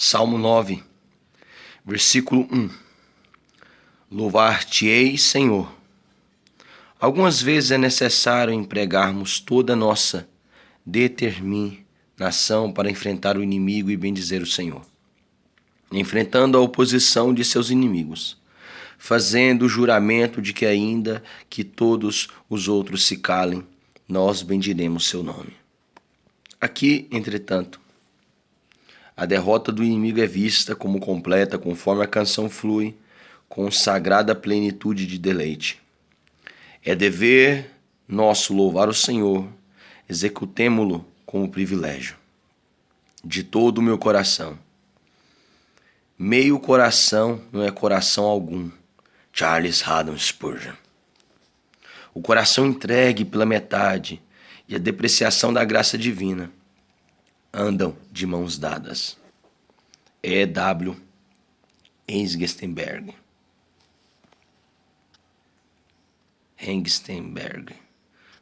Salmo 9, versículo 1. Louvar-te-ei, Senhor. Algumas vezes é necessário empregarmos toda a nossa determinação para enfrentar o inimigo e bendizer o Senhor, enfrentando a oposição de seus inimigos, fazendo o juramento de que ainda que todos os outros se calem, nós bendiremos seu nome. Aqui, entretanto, a derrota do inimigo é vista como completa conforme a canção flui com sagrada plenitude de deleite. É dever nosso louvar o Senhor, executemo-lo como privilégio. De todo o meu coração. Meio coração não é coração algum. Charles Haddon Spurgeon. O coração entregue pela metade e a depreciação da graça divina andam de mãos dadas. E.W. Hengstenberg.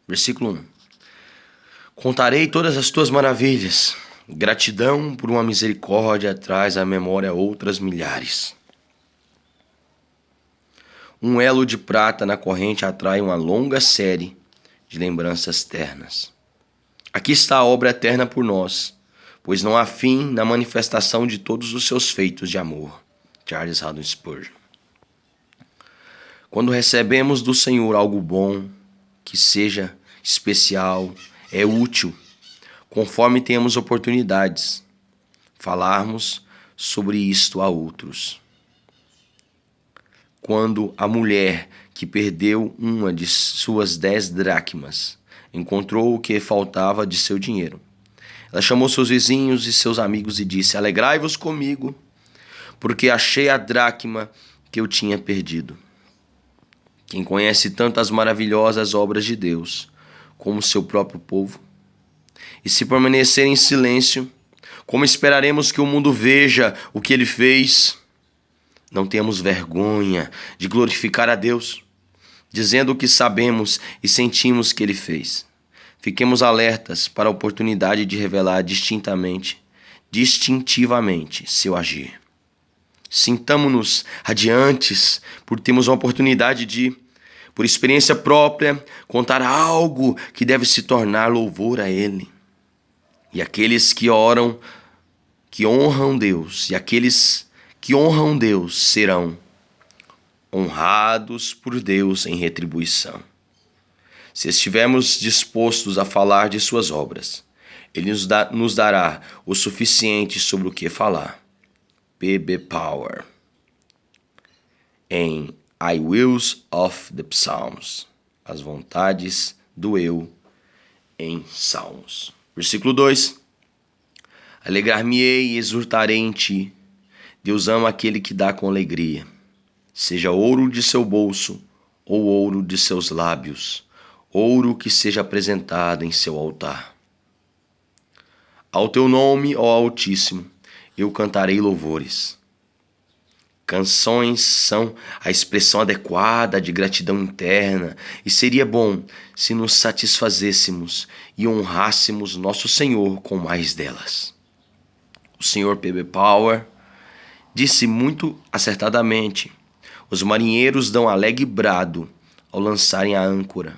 Versículo 1. Contarei todas as tuas maravilhas. Gratidão por uma misericórdia traz à memória outras milhares. Um elo de prata na corrente atrai uma longa série de lembranças ternas. Aqui está a obra eterna por nós, pois não há fim na manifestação de todos os seus feitos de amor. Charles Haddon Spurgeon. Quando recebemos do Senhor algo bom, que seja especial, é útil, conforme temos oportunidades, falarmos sobre isto a outros. Quando a mulher que perdeu uma de suas 10 dracmas encontrou o que faltava de seu dinheiro, ela chamou seus vizinhos e seus amigos e disse: alegrai-vos comigo, porque achei a dracma que eu tinha perdido. Quem conhece tanto as maravilhosas obras de Deus como seu próprio povo? E se permanecer em silêncio, como esperaremos que o mundo veja o que ele fez? Não temos vergonha de glorificar a Deus, dizendo o que sabemos e sentimos que ele fez. Fiquemos alertas para a oportunidade de revelar distintivamente seu agir. Sintamo-nos radiantes por termos uma oportunidade de, por experiência própria, contar algo que deve se tornar louvor a Ele. E aqueles que honram Deus, serão honrados por Deus em retribuição. Se estivermos dispostos a falar de suas obras, Ele nos dará o suficiente sobre o que falar. P.B. Power, em I Wills of the Psalms, as vontades do eu em Salmos. Versículo 2. Alegrar-me-ei e exultarei em ti. Deus ama aquele que dá com alegria. Seja ouro de seu bolso ou ouro de seus lábios, ouro que seja apresentado em seu altar. Ao teu nome, ó Altíssimo, eu cantarei louvores. Canções são a expressão adequada de gratidão interna, e seria bom se nos satisfazêssemos e honrássemos nosso Senhor com mais delas. O Sr. P.B. Power disse muito acertadamente: os marinheiros dão alegre brado ao lançarem a âncora.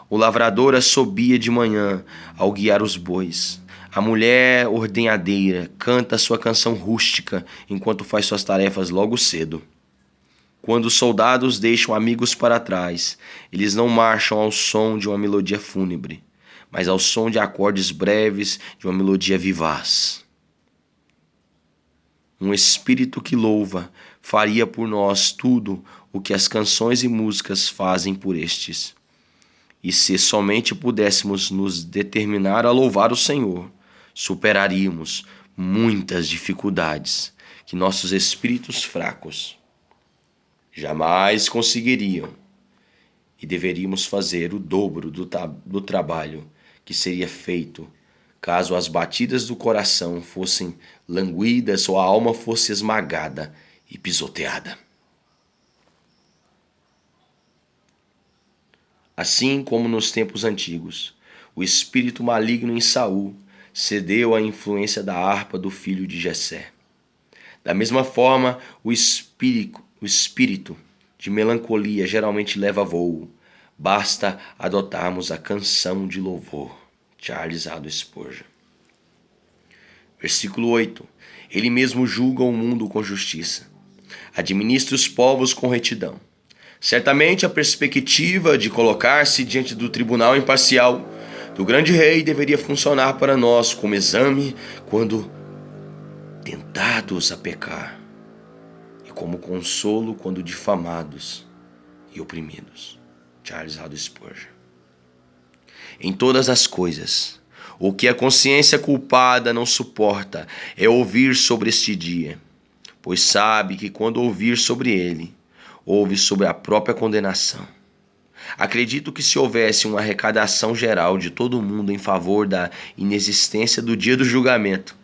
O lavrador assobia de manhã ao guiar os bois. A mulher ordenhadeira canta sua canção rústica enquanto faz suas tarefas logo cedo. Quando os soldados deixam amigos para trás, eles não marcham ao som de uma melodia fúnebre, mas ao som de acordes breves de uma melodia vivaz. Um espírito que louva faria por nós tudo o que as canções e músicas fazem por estes. E se somente pudéssemos nos determinar a louvar o Senhor, superaríamos muitas dificuldades que nossos espíritos fracos jamais conseguiriam, e deveríamos fazer o dobro do trabalho que seria feito caso as batidas do coração fossem languidas ou a alma fosse esmagada e pisoteada. Assim como nos tempos antigos, o espírito maligno em Saul cedeu à influência da harpa do filho de Jessé. Da mesma forma, o espírito de melancolia geralmente leva voo. Basta adotarmos a canção de louvor. Charles Haddon Spurgeon. Versículo 8. Ele mesmo julga o mundo com justiça. Administra os povos com retidão. Certamente a perspectiva de colocar-se diante do tribunal imparcial do grande rei deveria funcionar para nós como exame quando tentados a pecar e como consolo quando difamados e oprimidos. Charles Haddon Spurgeon. Em todas as coisas, o que a consciência culpada não suporta é ouvir sobre este dia, pois sabe que quando ouvir sobre ele, ouve sobre a própria condenação. Acredito que se houvesse uma arrecadação geral de todo mundo em favor da inexistência do dia do julgamento,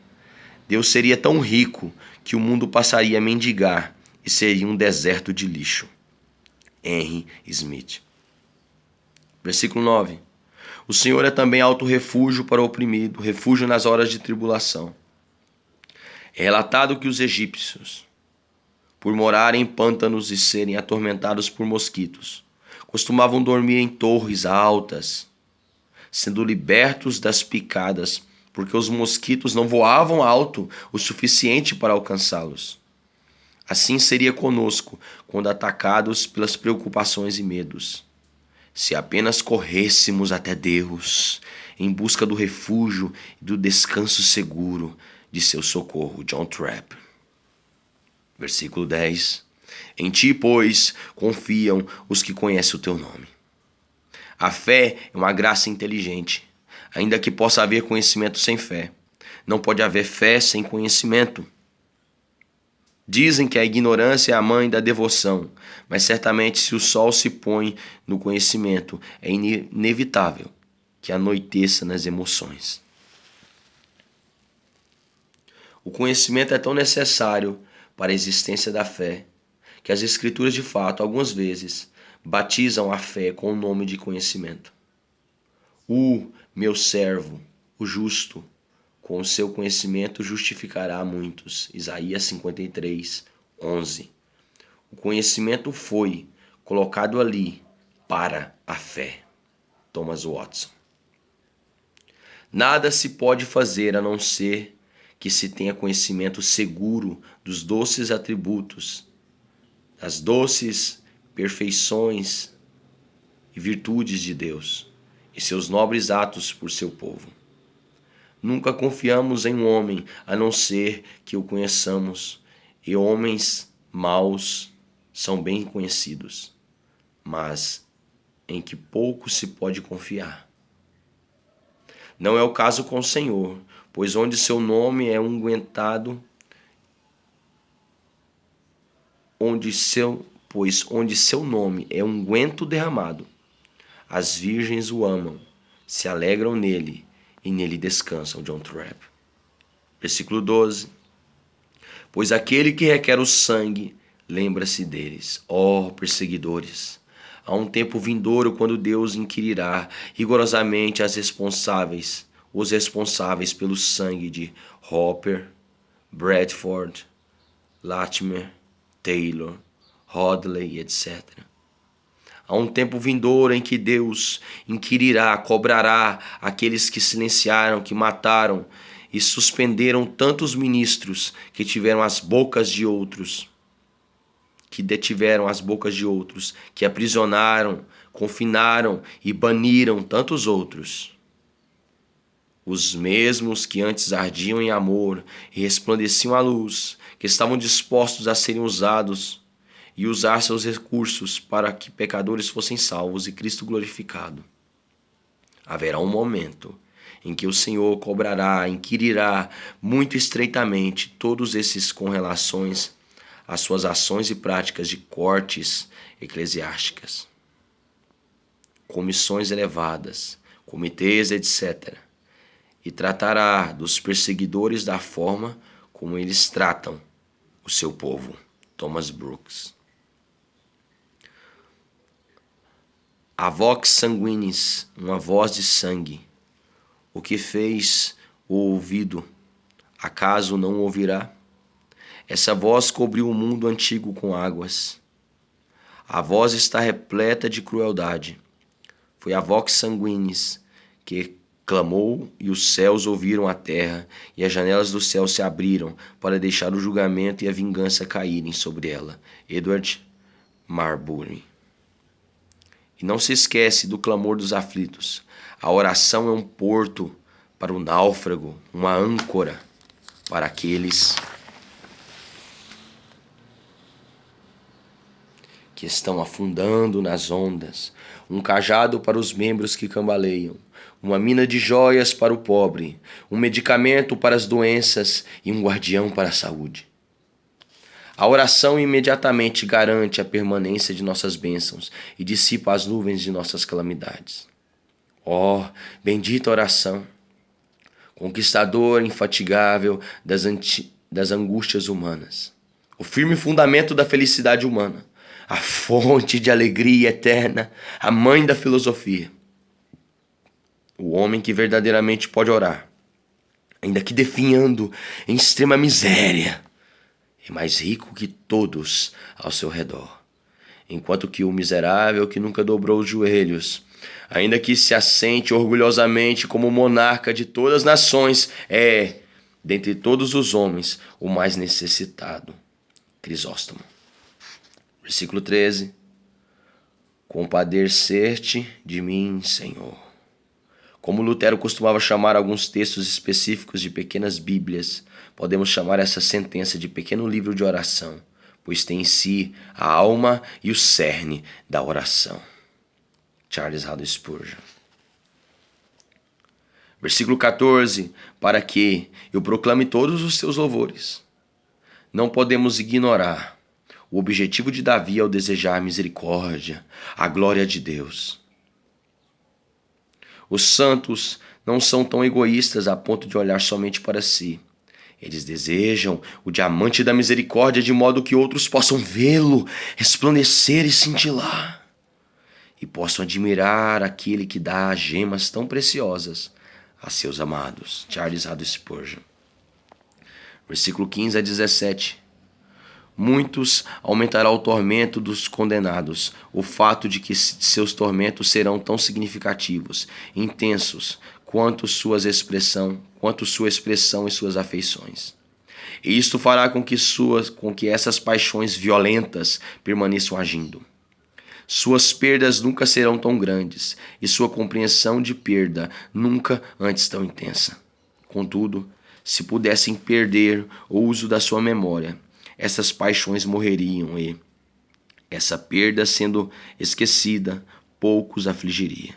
Deus seria tão rico que o mundo passaria a mendigar e seria um deserto de lixo. Henry Smith. Versículo 9. O Senhor é também alto refúgio para o oprimido, refúgio nas horas de tribulação. É relatado que os egípcios, por morarem em pântanos e serem atormentados por mosquitos, costumavam dormir em torres altas, sendo libertos das picadas, porque os mosquitos não voavam alto o suficiente para alcançá-los. Assim seria conosco quando atacados pelas preocupações e medos. Se apenas corrêssemos até Deus, em busca do refúgio e do descanso seguro de seu socorro. John Trapp. Versículo 10. Em ti, pois, confiam os que conhecem o teu nome. A fé é uma graça inteligente, ainda que possa haver conhecimento sem fé. Não pode haver fé sem conhecimento. Dizem que a ignorância é a mãe da devoção, mas certamente se o sol se põe no conhecimento, é inevitável que anoiteça nas emoções. O conhecimento é tão necessário para a existência da fé, que as Escrituras, de fato, algumas vezes, batizam a fé com o nome de conhecimento. O meu servo, o justo, com o seu conhecimento justificará muitos. Isaías 53, 11. O conhecimento foi colocado ali para a fé. Thomas Watson. Nada se pode fazer a não ser que se tenha conhecimento seguro dos doces atributos, das doces perfeições e virtudes de Deus e seus nobres atos por seu povo. Nunca confiamos em um homem a não ser que o conheçamos, e homens maus são bem conhecidos, mas em que pouco se pode confiar. Não é o caso com o Senhor, pois onde seu nome é unguentado, onde seu nome é unguento derramado, as virgens o amam, se alegram nele e nele descansam. John Trapp. Versículo 12. Pois aquele que requer o sangue, lembra-se deles, ó perseguidores. Há um tempo vindouro quando Deus inquirirá rigorosamente os responsáveis pelo sangue de Hopper, Bradford, Latimer, Taylor, Hoadley, etc. Há um tempo vindouro em que Deus inquirirá, cobrará aqueles que silenciaram, que mataram e suspenderam tantos ministros que tiveram as bocas de outros, que detiveram as bocas de outros, que aprisionaram, confinaram e baniram tantos outros. Os mesmos que antes ardiam em amor e resplandeciam a luz, que estavam dispostos a serem usados e usar seus recursos para que pecadores fossem salvos e Cristo glorificado. Haverá um momento em que o Senhor cobrará, inquirirá muito estreitamente todos esses com relações às suas ações e práticas de cortes eclesiásticas, comissões elevadas, comitês, etc., e tratará dos perseguidores da forma como eles tratam o seu povo. Thomas Brooks. A vox sanguinis, uma voz de sangue. O que fez o ouvido, acaso não ouvirá? Essa voz cobriu o mundo antigo com águas. A voz está repleta de crueldade. Foi a vox sanguinis que clamou, e os céus ouviram a terra, e as janelas do céu se abriram para deixar o julgamento e a vingança caírem sobre ela. Edward Marbury. E não se esquece do clamor dos aflitos. A oração é um porto para o náufrago, uma âncora para aqueles que estão afundando nas ondas, um cajado para os membros que cambaleiam, uma mina de joias para o pobre, um medicamento para as doenças e um guardião para a saúde. A oração imediatamente garante a permanência de nossas bênçãos e dissipa as nuvens de nossas calamidades. Oh, bendita oração, conquistador infatigável das angústias humanas, o firme fundamento da felicidade humana, a fonte de alegria eterna, a mãe da filosofia. O homem que verdadeiramente pode orar, ainda que definhando em extrema miséria, é mais rico que todos ao seu redor. Enquanto que o miserável que nunca dobrou os joelhos, ainda que se assente orgulhosamente como monarca de todas as nações, é, dentre todos os homens, o mais necessitado. Crisóstomo. Versículo 13. Compadecer-te de mim, Senhor. Como Lutero costumava chamar alguns textos específicos de pequenas bíblias, podemos chamar essa sentença de pequeno livro de oração, pois tem em si a alma e o cerne da oração. Charles Haddon Spurgeon. Versículo 14. Para que eu proclame todos os teus louvores. Não podemos ignorar o objetivo de Davi ao desejar a misericórdia, a glória de Deus. Os santos não são tão egoístas a ponto de olhar somente para si. Eles desejam o diamante da misericórdia de modo que outros possam vê-lo, resplandecer e cintilar. E possam admirar aquele que dá gemas tão preciosas a seus amados. Charles Haddon Spurgeon. Versículo 15 a 17. Muitos aumentará o tormento dos condenados, o fato de que seus tormentos serão tão significativos, intensos, quanto sua expressão e suas afeições. E isto fará com que essas paixões violentas permaneçam agindo. Suas perdas nunca serão tão grandes, e sua compreensão de perda nunca antes tão intensa. Contudo, se pudessem perder o uso da sua memória, essas paixões morreriam e, essa perda sendo esquecida, poucos afligiria.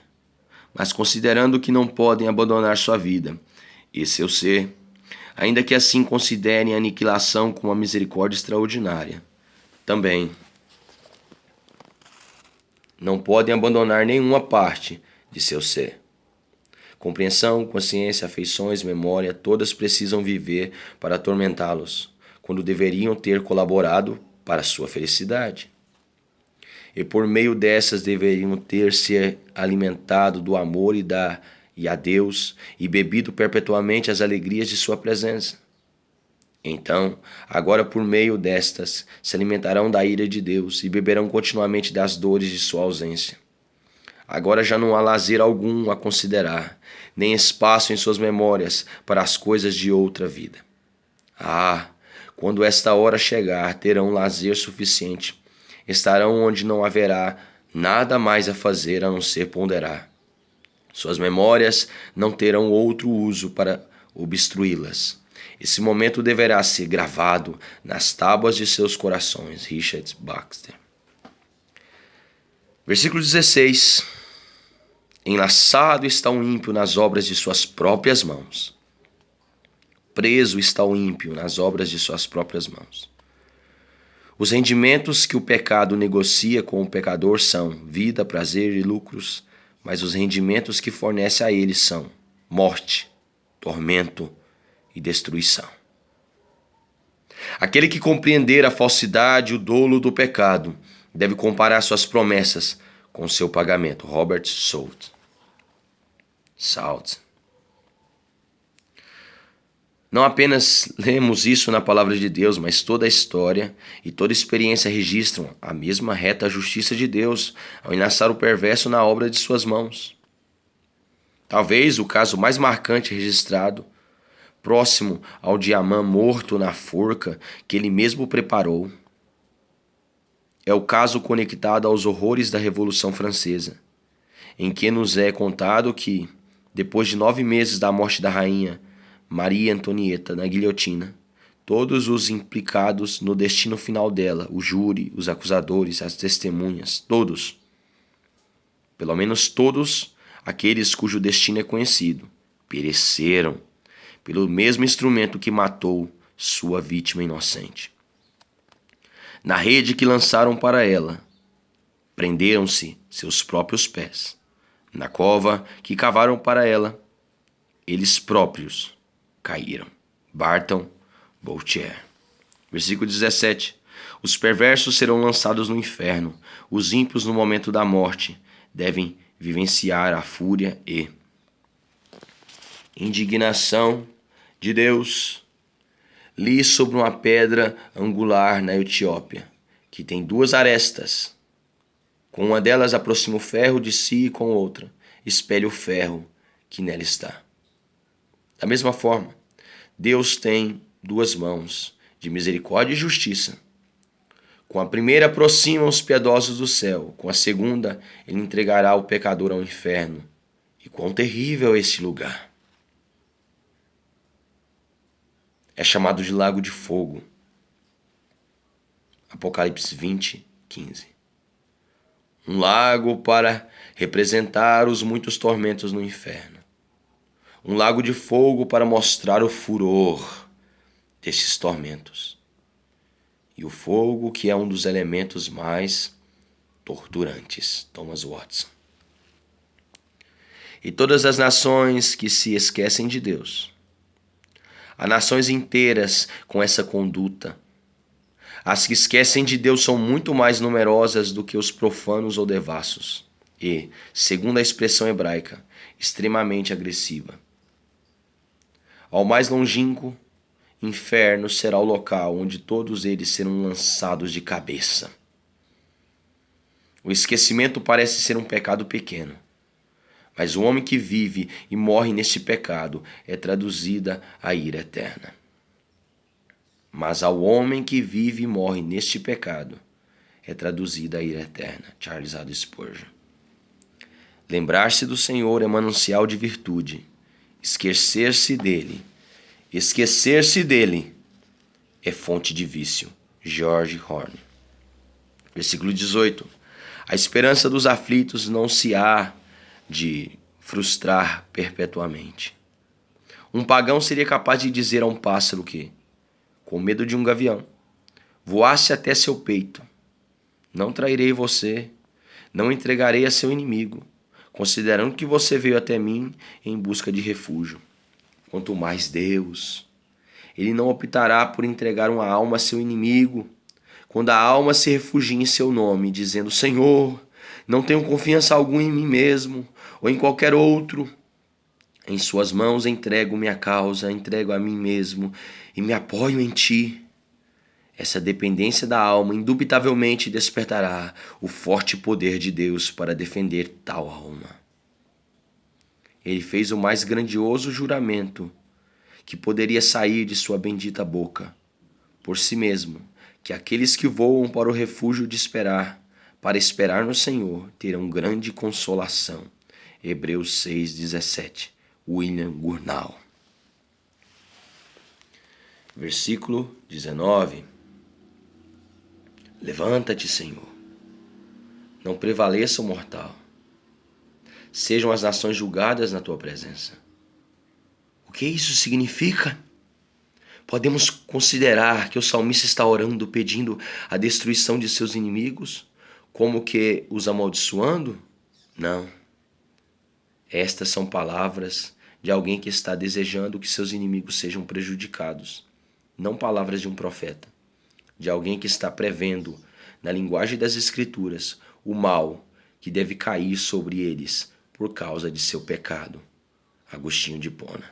Mas considerando que não podem abandonar sua vida e seu ser, ainda que assim considerem a aniquilação como uma misericórdia extraordinária, também não podem abandonar nenhuma parte de seu ser. Compreensão, consciência, afeições, memória, todas precisam viver para atormentá-los, quando deveriam ter colaborado para a sua felicidade. E por meio dessas deveriam ter se alimentado do amor e a Deus e bebido perpetuamente as alegrias de sua presença. Então, agora por meio destas, se alimentarão da ira de Deus e beberão continuamente das dores de sua ausência. Agora já não há lazer algum a considerar, nem espaço em suas memórias para as coisas de outra vida. Quando esta hora chegar, terão lazer suficiente. Estarão onde não haverá nada mais a fazer a não ser ponderar. Suas memórias não terão outro uso para obstruí-las. Esse momento deverá ser gravado nas tábuas de seus corações. Richard Baxter. Versículo 16. Enlaçado está o ímpio nas obras de suas próprias mãos. Preso está o ímpio nas obras de suas próprias mãos. Os rendimentos que o pecado negocia com o pecador são vida, prazer e lucros, mas os rendimentos que fornece a ele são morte, tormento e destruição. Aquele que compreender a falsidade e o dolo do pecado deve comparar suas promessas com seu pagamento. Robert Salt. Não apenas lemos isso na palavra de Deus, mas toda a história e toda a experiência registram a mesma reta justiça de Deus ao enlaçar o perverso na obra de suas mãos. Talvez o caso mais marcante registrado, próximo ao de Amã morto na forca que ele mesmo preparou, é o caso conectado aos horrores da Revolução Francesa, em que nos é contado que, depois de 9 meses da morte da rainha Maria Antonieta na guilhotina, todos os implicados no destino final dela, o júri, os acusadores, as testemunhas, todos, pelo menos todos aqueles cujo destino é conhecido, pereceram pelo mesmo instrumento que matou sua vítima inocente. Na rede que lançaram para ela, prenderam-se seus próprios pés. Na cova que cavaram para ela, eles próprios caíram. Barton Boutier. Versículo 17. Os perversos serão lançados no inferno. Os ímpios, no momento da morte, devem vivenciar a fúria e indignação de Deus. Li sobre uma pedra angular na Etiópia, que tem 2 arestas. Com uma delas aproxima o ferro de si e com outra espelha o ferro que nela está. Da mesma forma, Deus tem 2 mãos, de misericórdia e justiça. Com a primeira aproxima os piedosos do céu, com a segunda ele entregará o pecador ao inferno. E quão terrível é esse lugar! É chamado de lago de fogo. Apocalipse 20, 15. Um lago para representar os muitos tormentos no inferno. Um lago de fogo para mostrar o furor desses tormentos. E o fogo, que é um dos elementos mais torturantes. Thomas Watson. E todas as nações que se esquecem de Deus. Há nações inteiras com essa conduta. As que esquecem de Deus são muito mais numerosas do que os profanos ou devassos. E, segundo a expressão hebraica, extremamente agressiva. Ao mais longínquo inferno será o local onde todos eles serão lançados de cabeça. O esquecimento parece ser um pecado pequeno, mas o homem que vive e morre neste pecado é traduzida a ira eterna. Mas ao homem que vive e morre neste pecado é traduzida a ira eterna. Charles A. Spurgeon. Lembrar-se do Senhor é manancial de virtude. Esquecer-se dele é fonte de vício. George Horne. Versículo 18. A esperança dos aflitos não se há de frustrar perpetuamente. Um pagão seria capaz de dizer a um pássaro que, com medo de um gavião, voasse até seu peito: não trairei você, não entregarei a seu inimigo, considerando que você veio até mim em busca de refúgio. Quanto mais Deus, ele não optará por entregar uma alma a seu inimigo, quando a alma se refugia em seu nome, dizendo: Senhor, não tenho confiança alguma em mim mesmo ou em qualquer outro. Em suas mãos entrego minha causa, entrego a mim mesmo e me apoio em ti. Essa dependência da alma indubitavelmente despertará o forte poder de Deus para defender tal alma. Ele fez o mais grandioso juramento que poderia sair de sua bendita boca, por si mesmo, que aqueles que voam para o refúgio para esperar no Senhor, terão grande consolação. Hebreus 6:17. William Gurnall. Versículo 19. Levanta-te, Senhor. Não prevaleça o mortal. Sejam as nações julgadas na tua presença. O que isso significa? Podemos considerar que o salmista está orando, pedindo a destruição de seus inimigos, como que os amaldiçoando? Não. Estas são palavras de alguém que está desejando que seus inimigos sejam prejudicados, não palavras de um profeta, de alguém que está prevendo, na linguagem das Escrituras, o mal que deve cair sobre eles por causa de seu pecado. Agostinho de Hipona.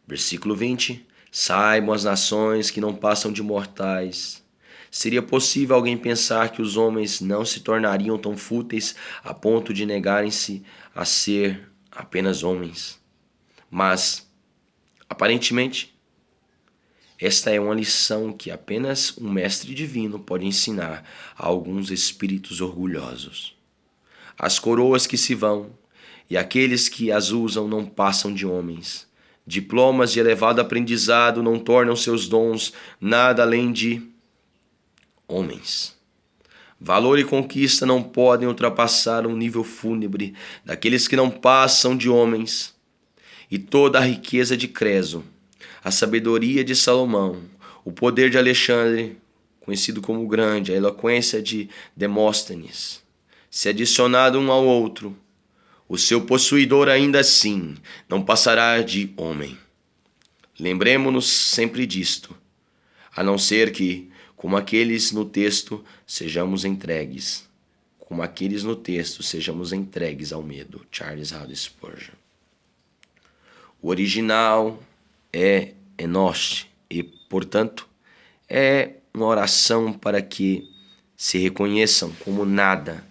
Versículo 20. Saibam as nações que não passam de mortais. Seria possível alguém pensar que os homens não se tornariam tão fúteis a ponto de negarem-se a ser apenas homens? Mas, aparentemente, esta é uma lição que apenas um mestre divino pode ensinar a alguns espíritos orgulhosos. As coroas que se vão e aqueles que as usam não passam de homens. Diplomas de elevado aprendizado não tornam seus dons nada além de homens. Valor e conquista não podem ultrapassar um nível fúnebre daqueles que não passam de homens. E toda a riqueza de Creso, a sabedoria de Salomão, o poder de Alexandre, conhecido como o Grande, a eloquência de Demóstenes, se adicionado um ao outro, o seu possuidor ainda assim não passará de homem. Lembremo-nos sempre disto, a não ser que, como aqueles no texto, sejamos entregues. Como aqueles no texto, sejamos entregues ao medo. Charles Haddon Spurgeon. O original é Enosh e, portanto, é uma oração para que se reconheçam como nada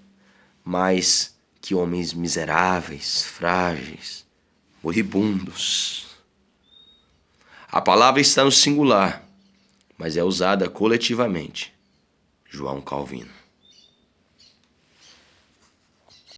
mais que homens miseráveis, frágeis, moribundos. A palavra está no singular, mas é usada coletivamente. João Calvino.